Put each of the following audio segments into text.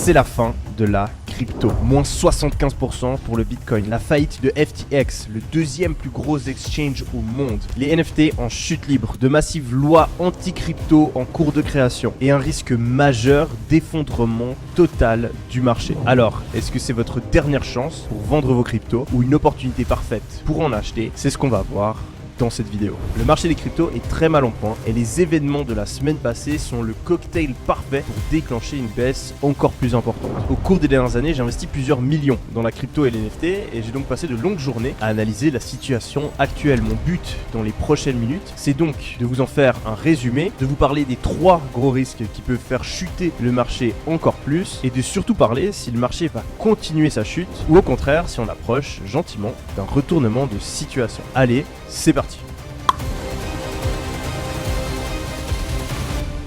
c'est la fin de la crypto. Moins 75% pour le Bitcoin. La faillite de FTX, le deuxième plus gros exchange au monde. Les NFT en chute libre. De massives lois anti-crypto en cours de création. Et un risque majeur d'effondrement total du marché. Alors, est-ce que c'est votre dernière chance pour vendre vos cryptos ou une opportunité parfaite pour en acheter? C'est ce qu'on va voir dans cette vidéo. Le marché des cryptos est très mal en point et les événements de la semaine passée sont le cocktail parfait pour déclencher une baisse encore plus importante. Au cours des dernières années, j'ai investi plusieurs millions dans la crypto et les NFT et j'ai donc passé de longues journées à analyser la situation actuelle. Mon but dans les prochaines minutes, c'est donc de vous en faire un résumé, de vous parler des 3 gros risques qui peuvent faire chuter le marché encore plus et de surtout parler si le marché va continuer sa chute ou au contraire si on approche gentiment d'un retournement de situation. Allez, c'est parti.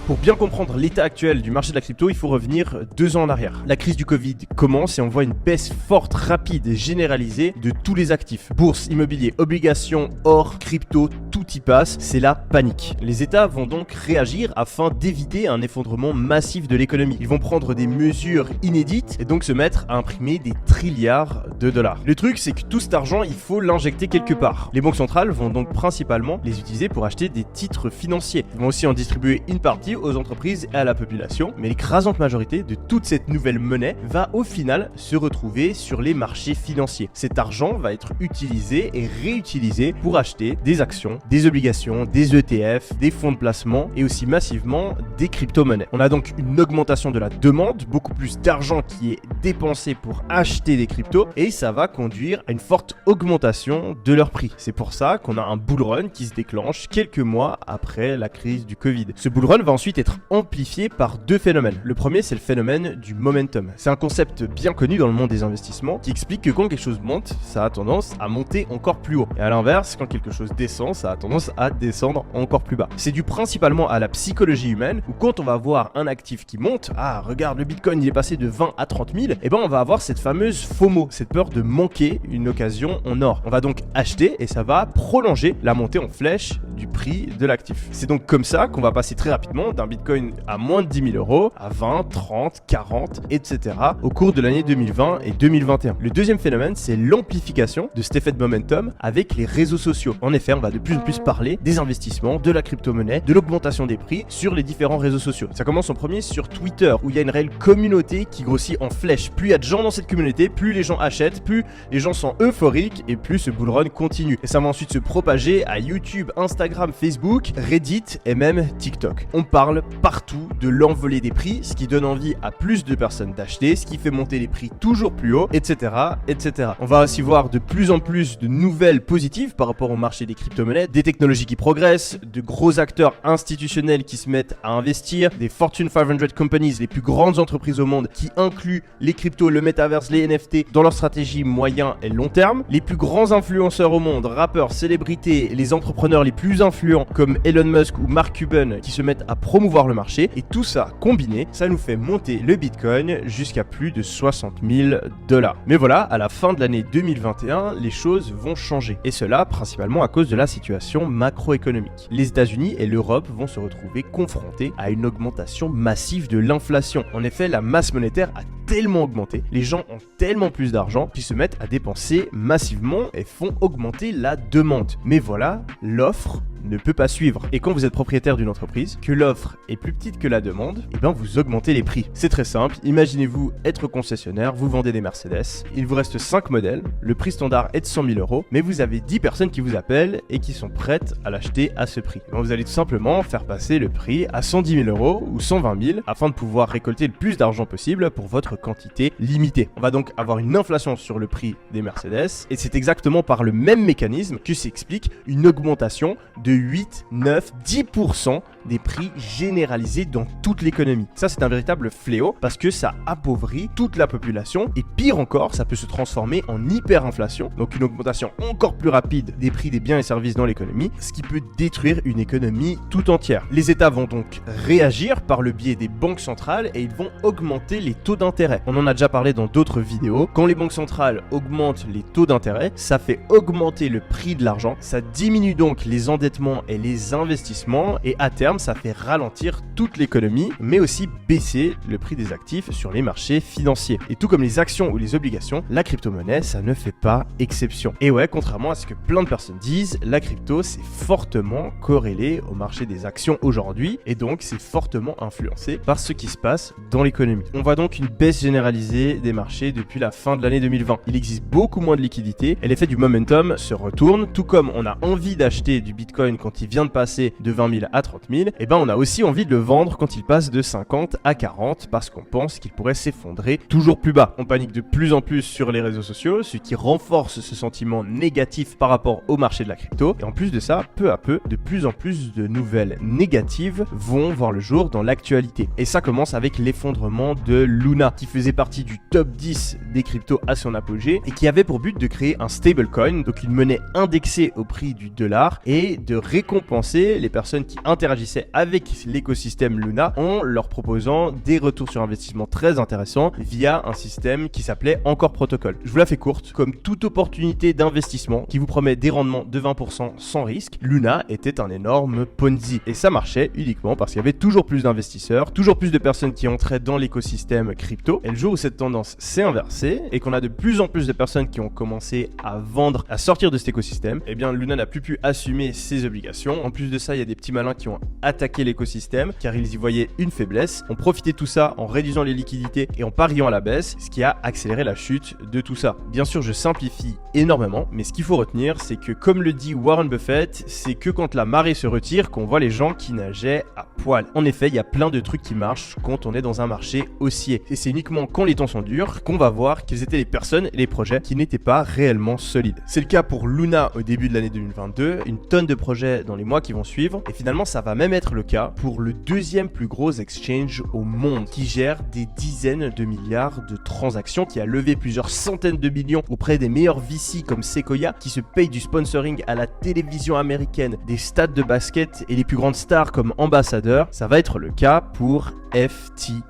Pour bien comprendre l'état actuel du marché de la crypto, il faut revenir 2 ans en arrière. La crise du Covid commence et on voit une baisse forte, rapide et généralisée de tous les actifs. Bourse, immobilier, obligations, or, crypto, tout y passe, c'est la panique. Les États vont donc réagir afin d'éviter un effondrement massif de l'économie. Ils vont prendre des mesures inédites et donc se mettre à imprimer des trilliards de dollars. Le truc, c'est que tout cet argent, il faut l'injecter quelque part. Les banques centrales vont donc principalement les utiliser pour acheter des titres financiers. Ils vont aussi en distribuer une partie aux entreprises et à la population, mais l'écrasante majorité de toute cette nouvelle monnaie va au final se retrouver sur les marchés financiers. Cet argent va être utilisé et réutilisé pour acheter des actions, des obligations, des ETF, des fonds de placement et aussi massivement des crypto-monnaies. On a donc une augmentation de la demande, beaucoup plus d'argent qui est dépensé pour acheter des cryptos et ça va conduire à une forte augmentation de leur prix. C'est pour ça qu'on a un bull run qui se déclenche quelques mois après la crise du Covid. Ce bull run va ensuite être amplifié par 2 phénomènes. Le premier, c'est le phénomène du momentum. C'est un concept bien connu dans le monde des investissements qui explique que quand quelque chose monte, ça a tendance à monter encore plus haut. Et à l'inverse, quand quelque chose descend, ça a tendance à descendre encore plus bas. C'est dû principalement à la psychologie humaine où quand on va voir un actif qui monte, ah regarde le Bitcoin il est passé de 20 à 30 000, et ben on va avoir cette fameuse FOMO, cette peur de manquer une occasion en or. On va donc acheter et ça va prolonger la montée en flèche du prix de l'actif. C'est donc comme ça qu'on va passer très rapidement d'un Bitcoin à moins de 10 000 euros à 20, 30, 40, etc. au cours de l'année 2020 et 2021. Le deuxième phénomène, c'est l'amplification de cet effet de momentum avec les réseaux sociaux. En effet, on va de plus en plus parler des investissements, de la crypto-monnaie, de l'augmentation des prix sur les différents réseaux sociaux. Ça commence en premier sur Twitter, où il y a une réelle communauté qui grossit en flèche. Plus il y a de gens dans cette communauté, plus les gens achètent, plus les gens sont euphoriques et plus ce bull run continue. Et ça va ensuite se propager à YouTube, Instagram, Facebook, Reddit et même TikTok. On parle partout de l'envolée des prix, ce qui donne envie à plus de personnes d'acheter, ce qui fait monter les prix toujours plus haut, etc., etc. On va aussi voir de plus en plus de nouvelles positives par rapport au marché des crypto-monnaies, des technologies qui progressent, de gros acteurs institutionnels qui se mettent à investir, des Fortune 500 companies, les plus grandes entreprises au monde qui incluent les cryptos, le metaverse, les NFT dans leur stratégie moyen et long terme, les plus grands influenceurs au monde, rappeurs, célébrités, les entrepreneurs les plus influents comme Elon Musk ou Mark Cuban qui se mettent à promouvoir le marché et tout ça combiné, ça nous fait monter le Bitcoin jusqu'à plus de 60 000 $. Mais voilà, à la fin de l'année 2021, les choses vont changer et cela principalement à cause de la situation macroéconomique. Les États-Unis et l'Europe vont se retrouver confrontés à une augmentation massive de l'inflation. En effet, la masse monétaire a tellement augmenté, les gens ont tellement plus d'argent qu'ils se mettent à dépenser massivement et font augmenter la demande. Mais voilà, l'offre ne peut pas suivre. Et quand vous êtes propriétaire d'une entreprise, que l'offre est plus petite que la demande, et bien vous augmentez les prix. C'est très simple, imaginez-vous être concessionnaire, vous vendez des Mercedes, il vous reste 5 modèles, le prix standard est de 100 000 €, mais vous avez 10 personnes qui vous appellent et qui sont prêtes à l'acheter à ce prix. Donc vous allez tout simplement faire passer le prix à 110 000 € ou 120 000 afin de pouvoir récolter le plus d'argent possible pour votre quantité limitée. On va donc avoir une inflation sur le prix des Mercedes et c'est exactement par le même mécanisme que s'explique une augmentation de 8, 9, 10% des prix généralisés dans toute l'économie. Ça, c'est un véritable fléau parce que ça appauvrit toute la population et pire encore, ça peut se transformer en hyperinflation, donc une augmentation encore plus rapide des prix des biens et services dans l'économie, ce qui peut détruire une économie tout entière. Les États vont donc réagir par le biais des banques centrales et ils vont augmenter les taux d'intérêt. On en a déjà parlé dans d'autres vidéos. Quand les banques centrales augmentent les taux d'intérêt, ça fait augmenter le prix de l'argent, ça diminue donc les endettements et les investissements et à terme, terme, ça fait ralentir toute l'économie, mais aussi baisser le prix des actifs sur les marchés financiers. Et tout comme les actions ou les obligations, la crypto-monnaie, ça ne fait pas exception. Et ouais, contrairement à ce que plein de personnes disent, la crypto, c'est fortement corrélé au marché des actions aujourd'hui, et donc c'est fortement influencé par ce qui se passe dans l'économie. On voit donc une baisse généralisée des marchés depuis la fin de l'année 2020. Il existe beaucoup moins de liquidités et l'effet du momentum se retourne, tout comme on a envie d'acheter du Bitcoin quand il vient de passer de 20 000 à 30 000, et ben on a aussi envie de le vendre quand il passe de 50 à 40 parce qu'on pense qu'il pourrait s'effondrer toujours plus bas. On panique de plus en plus sur les réseaux sociaux, ce qui renforce ce sentiment négatif par rapport au marché de la crypto. Et en plus de ça, peu à peu, de plus en plus de nouvelles négatives vont voir le jour dans l'actualité. Et ça commence avec l'effondrement de Luna, qui faisait partie du top 10 des cryptos à son apogée et qui avait pour but de créer un stablecoin, donc une monnaie indexée au prix du dollar, et de récompenser les personnes qui interagissaient avec l'écosystème Luna en leur proposant des retours sur investissement très intéressants via un système qui s'appelait Encore Protocol. Je vous la fais courte, comme toute opportunité d'investissement qui vous promet des rendements de 20% sans risque, Luna était un énorme Ponzi. Et ça marchait uniquement parce qu'il y avait toujours plus d'investisseurs, toujours plus de personnes qui entraient dans l'écosystème crypto. Et le jour où cette tendance s'est inversée et qu'on a de plus en plus de personnes qui ont commencé à vendre, à sortir de cet écosystème, eh bien Luna n'a plus pu assumer ses obligations. En plus de ça, il y a des petits malins qui ont attaqué l'écosystème car ils y voyaient une faiblesse, ont profité de tout ça en réduisant les liquidités et en pariant à la baisse, ce qui a accéléré la chute de tout ça. Bien sûr, je simplifie énormément, mais ce qu'il faut retenir, c'est que comme le dit Warren Buffett, c'est que quand la marée se retire qu'on voit les gens qui nageaient à poil. En effet, il y a plein de trucs qui marchent quand on est dans un marché haussier. Et c'est uniquement quand les temps sont durs qu'on va voir quelles étaient les personnes et les projets qui n'étaient pas réellement solides. C'est le cas pour Luna au début de l'année 2022, une tonne de projets dans les mois qui vont suivre, et finalement ça va même être le cas pour le deuxième plus gros exchange au monde, qui gère des dizaines de milliards de transactions, qui a levé plusieurs centaines de millions auprès des meilleurs VC comme Sequoia, qui se payent du sponsoring à la télévision américaine, des stades de basket et les plus grandes stars comme ambassadeurs. Ça va être le cas pour FTX.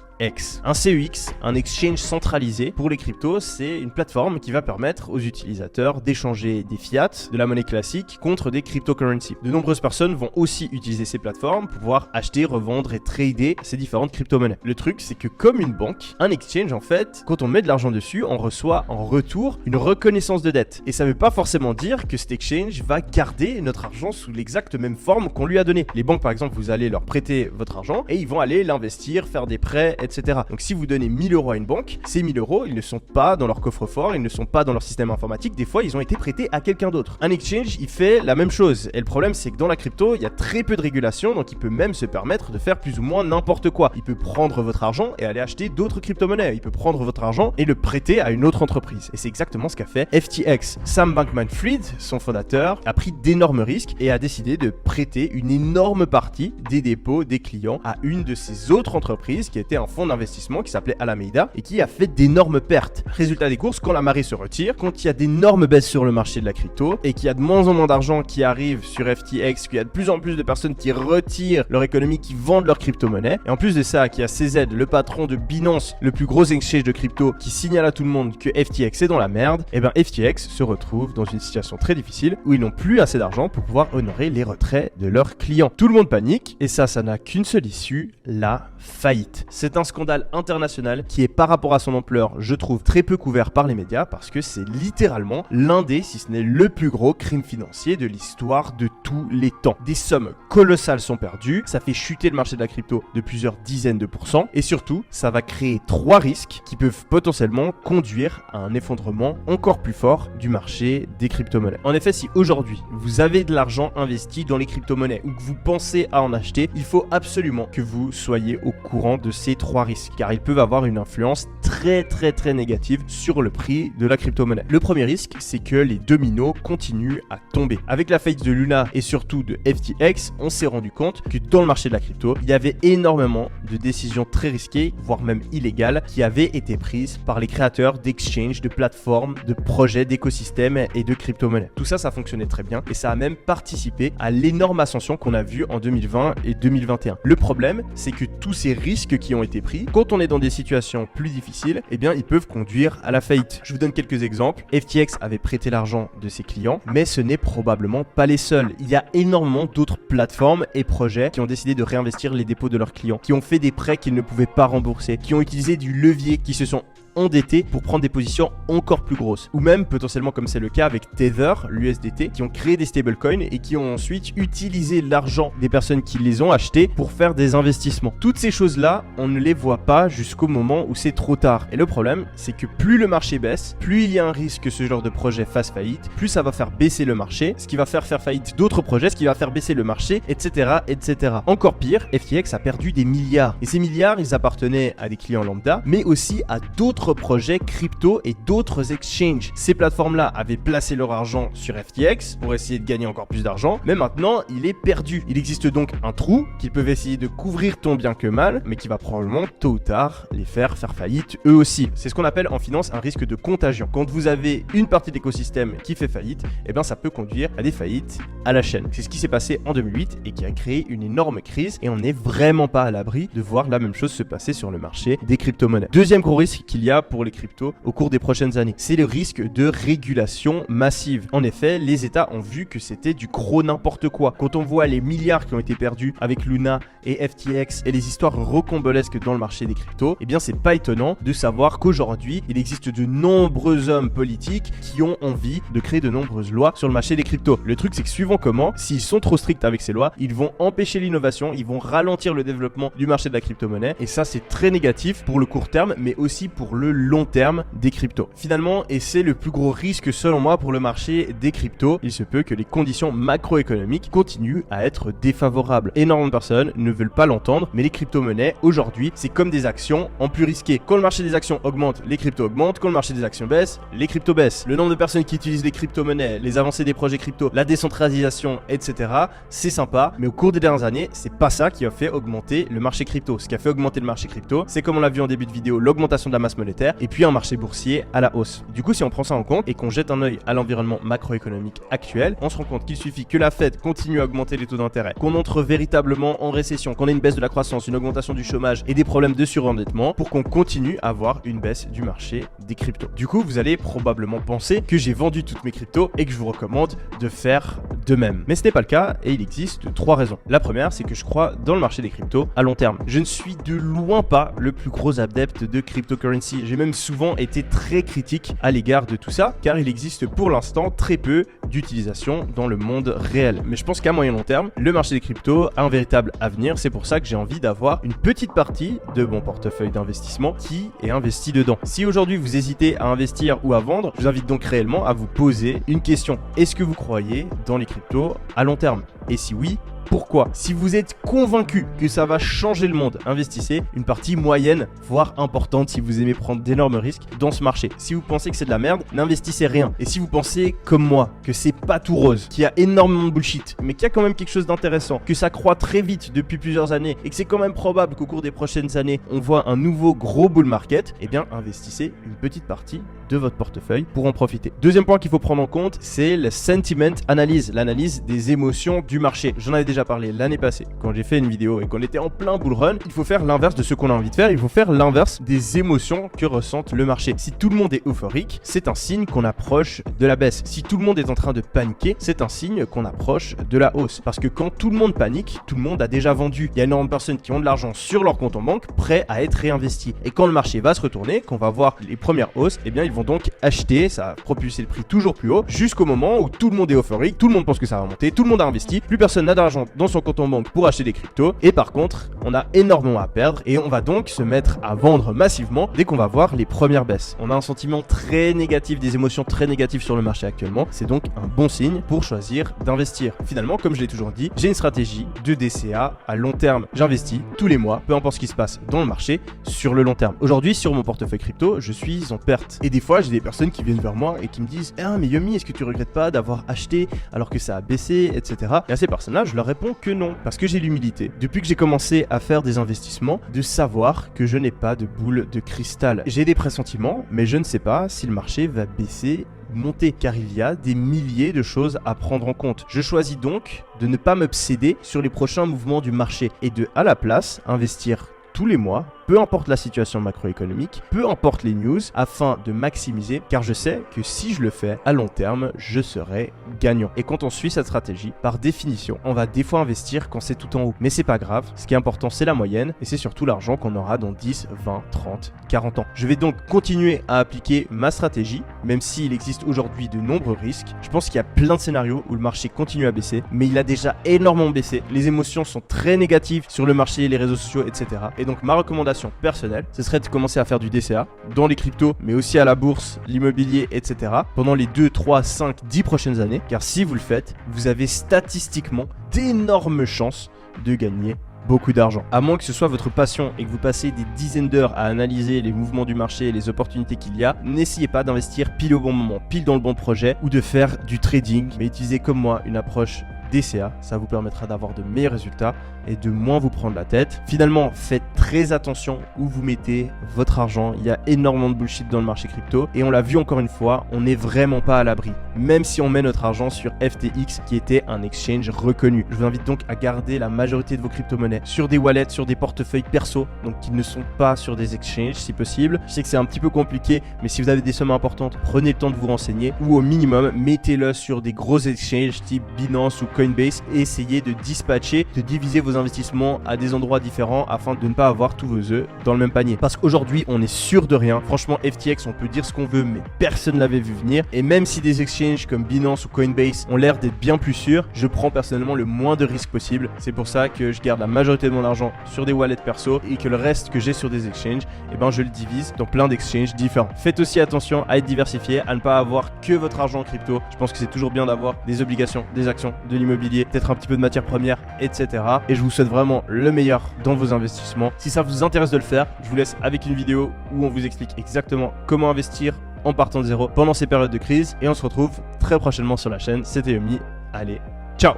Un CEX, un exchange centralisé pour les cryptos, c'est une plateforme qui va permettre aux utilisateurs d'échanger des fiat, de la monnaie classique, contre des cryptocurrencies. De nombreuses personnes vont aussi utiliser ces plateformes pour pouvoir acheter, revendre et trader ces différentes crypto-monnaies. Le truc, c'est que comme une banque, un exchange, en fait, quand on met de l'argent dessus, on reçoit en retour une reconnaissance de dette. Et ça ne veut pas forcément dire que cet exchange va garder notre argent sous l'exacte même forme qu'on lui a donné. Les banques, par exemple, vous allez leur prêter votre argent et ils vont aller l'investir, faire des prêts, etc. Donc si vous donnez 1000 € à une banque, ces 1000 €, ils ne sont pas dans leur coffre-fort, ils ne sont pas dans leur système informatique, des fois ils ont été prêtés à quelqu'un d'autre. Un exchange, il fait la même chose, et le problème c'est que dans la crypto, il y a très peu de régulation, donc il peut même se permettre de faire plus ou moins n'importe quoi. Il peut prendre votre argent et aller acheter d'autres crypto-monnaies, il peut prendre votre argent et le prêter à une autre entreprise. Et c'est exactement ce qu'a fait FTX. Sam Bankman-Fried, son fondateur, a pris d'énormes risques et a décidé de prêter une énorme partie des dépôts des clients à une de ces autres entreprises qui était un fonds d'investissement qui s'appelait Alameda et qui a fait d'énormes pertes. Résultat des courses, quand la marée se retire, quand il y a d'énormes baisses sur le marché de la crypto et qu'il y a de moins en moins d'argent qui arrive sur FTX, qu'il y a de plus en plus de personnes qui retirent leur économie, qui vendent leur crypto-monnaie, et en plus de ça, qu'il y a CZ, le patron de Binance, le plus gros exchange de crypto, qui signale à tout le monde que FTX est dans la merde, et bien FTX se retrouve dans une situation très difficile où ils n'ont plus assez d'argent pour pouvoir honorer les retraits de leurs clients. Tout le monde panique et ça n'a qu'une seule issue, la faillite. C'est un scandale international qui est par rapport à son ampleur, je trouve, très peu couvert par les médias parce que c'est littéralement l'un des, si ce n'est le plus gros crime financier de l'histoire de tous les temps. Des sommes colossales sont perdues, ça fait chuter le marché de la crypto de plusieurs dizaines de pourcents et surtout, ça va créer 3 risques qui peuvent potentiellement conduire à un effondrement encore plus fort du marché des crypto-monnaies. En effet, si aujourd'hui vous avez de l'argent investi dans les crypto-monnaies ou que vous pensez à en acheter, il faut absolument que vous soyez au courant de ces 3 risques car ils peuvent avoir une influence très négative sur le prix de la crypto-monnaie. Le premier risque, c'est que les dominos continuent à tomber. Avec la faillite de Luna et surtout de FTX, on s'est rendu compte que dans le marché de la crypto, il y avait énormément de décisions très risquées, voire même illégales, qui avaient été prises par les créateurs d'exchanges, de plateformes, de projets, d'écosystèmes et de crypto-monnaies. Tout ça, ça fonctionnait très bien et ça a même participé à l'énorme ascension qu'on a vue en 2020 et 2021. Le problème, c'est que tous ces risques qui ont été pris, quand on est dans des situations plus difficiles, difficiles, eh bien ils peuvent conduire à la faillite. Je vous donne quelques exemples. FTX avait prêté l'argent de ses clients, mais ce n'est probablement pas les seuls. Il y a énormément d'autres plateformes et projets qui ont décidé de réinvestir les dépôts de leurs clients, qui ont fait des prêts qu'ils ne pouvaient pas rembourser, qui ont utilisé du levier, qui se sont endettés pour prendre des positions encore plus grosses. Ou même potentiellement comme c'est le cas avec Tether, l'USDT, qui ont créé des stablecoins et qui ont ensuite utilisé l'argent des personnes qui les ont achetés pour faire des investissements. Toutes ces choses-là, on ne les voit pas jusqu'au moment où c'est trop tard. Et le problème, c'est que plus le marché baisse, plus il y a un risque que ce genre de projet fasse faillite, plus ça va faire baisser le marché, ce qui va faire faillite d'autres projets, ce qui va faire baisser le marché, etc., etc. Encore pire, FTX a perdu des milliards. Et ces milliards, ils appartenaient à des clients lambda, mais aussi à d'autres projets crypto et d'autres exchanges. Ces plateformes-là avaient placé leur argent sur FTX pour essayer de gagner encore plus d'argent, mais maintenant il est perdu. Il existe donc un trou qu'ils peuvent essayer de couvrir tant bien que mal, mais qui va probablement tôt ou tard les faire faillite eux aussi. C'est ce qu'on appelle en finance un risque de contagion. Quand vous avez une partie de l'écosystème qui fait faillite, eh bien ça peut conduire à des faillites à la chaîne. C'est ce qui s'est passé en 2008 et qui a créé une énorme crise, et on n'est vraiment pas à l'abri de voir la même chose se passer sur le marché des crypto-monnaies. Deuxième gros risque qu'il y a pour les cryptos au cours des prochaines années, c'est le risque de régulation massive. En effet, les États ont vu que c'était du gros n'importe quoi. Quand on voit les milliards qui ont été perdus avec Luna et FTX et les histoires rocambolesques dans le marché des cryptos, eh bien c'est pas étonnant de savoir qu'aujourd'hui, il existe de nombreux hommes politiques qui ont envie de créer de nombreuses lois sur le marché des cryptos. Le truc, c'est que suivant comment, s'ils sont trop stricts avec ces lois, ils vont empêcher l'innovation, ils vont ralentir le développement du marché de la crypto-monnaie, et ça c'est très négatif pour le court terme, mais aussi pour le long terme des cryptos. Finalement, et c'est le plus gros risque selon moi pour le marché des cryptos, il se peut que les conditions macroéconomiques continuent à être défavorables. Énormément de personnes ne veulent pas l'entendre, mais les crypto-monnaies aujourd'hui, c'est comme des actions en plus risquées. Quand le marché des actions augmente, les cryptos augmentent. Quand le marché des actions baisse, les cryptos baissent. Le nombre de personnes qui utilisent les crypto-monnaies, les avancées des projets crypto, la décentralisation, etc., c'est sympa, mais au cours des dernières années, c'est pas ça qui a fait augmenter le marché crypto. Ce qui a fait augmenter le marché crypto, c'est comme on l'a vu en début de vidéo, l'augmentation de la masse monétaire, et puis un marché boursier à la hausse. Du coup, si on prend ça en compte et qu'on jette un œil à l'environnement macroéconomique actuel, on se rend compte qu'il suffit que la Fed continue à augmenter les taux d'intérêt, qu'on entre véritablement en récession, qu'on ait une baisse de la croissance, une augmentation du chômage et des problèmes de surendettement pour qu'on continue à avoir une baisse du marché des cryptos. Du coup, vous allez probablement penser que j'ai vendu toutes mes cryptos et que je vous recommande de faire de même. Mais ce n'est pas le cas, et il existe 3 raisons. La première, c'est que je crois dans le marché des cryptos à long terme. Je ne suis de loin pas le plus gros adepte de cryptocurrency. J'ai même souvent été très critique à l'égard de tout ça, car il existe pour l'instant très peu d'utilisation dans le monde réel. Mais je pense qu'à moyen long terme, le marché des cryptos a un véritable avenir. C'est pour ça que j'ai envie d'avoir une petite partie de mon portefeuille d'investissement qui est investi dedans. Si aujourd'hui vous hésitez à investir ou à vendre, je vous invite donc réellement à vous poser une question. Est-ce que vous croyez dans les cryptos à long terme? Et si oui, pourquoi? Si vous êtes convaincu que ça va changer le monde, investissez une partie moyenne, voire importante si vous aimez prendre d'énormes risques dans ce marché. Si vous pensez que c'est de la merde, n'investissez rien. Et si vous pensez, comme moi, que c'est pas tout rose, qu'il y a énormément de bullshit, mais qu'il y a quand même quelque chose d'intéressant, que ça croît très vite depuis plusieurs années et que c'est quand même probable qu'au cours des prochaines années, on voit un nouveau gros bull market, eh bien investissez une petite partie de votre portefeuille pour en profiter. Deuxième point qu'il faut prendre en compte, c'est le sentiment analyse, l'analyse des émotions du marché. J'en avais déjà parlé l'année passée quand j'ai fait une vidéo et qu'on était en plein bull run. Il faut faire l'inverse de ce qu'on a envie de faire, il faut faire l'inverse des émotions que ressente le marché. Si tout le monde est euphorique, c'est un signe qu'on approche de la baisse. Si tout le monde est en train de paniquer, c'est un signe qu'on approche de la hausse. Parce que quand tout le monde panique, tout le monde a déjà vendu. Il y a énormément de personnes qui ont de l'argent sur leur compte en banque prêts à être réinvestis. Et quand le marché va se retourner, qu'on va voir les premières hausses, eh bien ils vont donc acheter, ça va propulser le prix toujours plus haut jusqu'au moment où tout le monde est euphorique, tout le monde pense que ça va monter, tout le monde a investi, plus personne n'a d'argent dans son compte en banque pour acheter des cryptos, et par contre on a énormément à perdre et on va donc se mettre à vendre massivement dès qu'on va voir les premières baisses. On a un sentiment très négatif, des émotions très négatives sur le marché actuellement, c'est donc un bon signe pour choisir d'investir. Finalement, comme je l'ai toujours dit, j'ai une stratégie de DCA à long terme. J'investis tous les mois, peu importe ce qui se passe dans le marché, sur le long terme. Aujourd'hui, sur mon portefeuille crypto, je suis en perte. Et des fois, j'ai des personnes qui viennent vers moi et qui me disent « Ah mais Yomi, est-ce que tu regrettes pas d'avoir acheté alors que ça a baissé, etc. » Et à ces personnes-là, je leur réponds que non, parce que j'ai l'humilité. Depuis que j'ai commencé à faire des investissements, de savoir que je n'ai pas de boule de cristal. J'ai des pressentiments, mais je ne sais pas si le marché va baisser monter, car il y a des milliers de choses à prendre en compte. Je choisis donc de ne pas m'obséder sur les prochains mouvements du marché et de, à la place, investir tous les mois peu importe la situation macroéconomique, peu importe les news, afin de maximiser, car je sais que si je le fais à long terme, je serai gagnant. Et quand on suit cette stratégie, par définition, on va des fois investir quand c'est tout en haut. Mais c'est pas grave, ce qui est important c'est la moyenne et c'est surtout l'argent qu'on aura dans 10, 20, 30, 40 ans. Je vais donc continuer à appliquer ma stratégie, même s'il existe aujourd'hui de nombreux risques. Je pense qu'il y a plein de scénarios où le marché continue à baisser, mais il a déjà énormément baissé. Les émotions sont très négatives sur le marché, les réseaux sociaux, etc. Et donc ma recommandation personnelle, ce serait de commencer à faire du DCA dans les cryptos, mais aussi à la bourse, l'immobilier, etc. pendant les 2, 3, 5, 10 prochaines années. Car si vous le faites, vous avez statistiquement d'énormes chances de gagner beaucoup d'argent. À moins que ce soit votre passion et que vous passez des dizaines d'heures à analyser les mouvements du marché et les opportunités qu'il y a, n'essayez pas d'investir pile au bon moment, pile dans le bon projet ou de faire du trading, mais utilisez comme moi une approche DCA, ça vous permettra d'avoir de meilleurs résultats et de moins vous prendre la tête. Finalement, faites très attention où vous mettez votre argent. Il y a énormément de bullshit dans le marché crypto et on l'a vu encore une fois, on n'est vraiment pas à l'abri. Même si on met notre argent sur FTX qui était un exchange reconnu. Je vous invite donc à garder la majorité de vos crypto-monnaies sur des wallets, sur des portefeuilles perso, donc qui ne sont pas sur des exchanges si possible. Je sais que c'est un petit peu compliqué, mais si vous avez des sommes importantes, prenez le temps de vous renseigner ou au minimum, mettez-le sur des gros exchanges type Binance ou Coinbase et essayez de dispatcher, de diviser vos investissements à des endroits différents afin de ne pas avoir tous vos œufs dans le même panier. Parce qu'aujourd'hui, on est sûr de rien. Franchement, FTX, on peut dire ce qu'on veut, mais personne ne l'avait vu venir. Et même si des exchanges comme Binance ou Coinbase ont l'air d'être bien plus sûrs, je prends personnellement le moins de risques possible. C'est pour ça que je garde la majorité de mon argent sur des wallets perso et que le reste que j'ai sur des exchanges, eh ben, je le divise dans plein d'exchanges différents. Faites aussi attention à être diversifié, à ne pas avoir que votre argent en crypto. Je pense que c'est toujours bien d'avoir des obligations, des actions, de l'immobilier, peut-être un petit peu de matières premières, etc. Et je vous souhaite vraiment le meilleur dans vos investissements. Si ça vous intéresse de le faire, je vous laisse avec une vidéo où on vous explique exactement comment investir en partant de zéro pendant ces périodes de crise. Et on se retrouve très prochainement sur la chaine. C'était Yomi. Allez, ciao!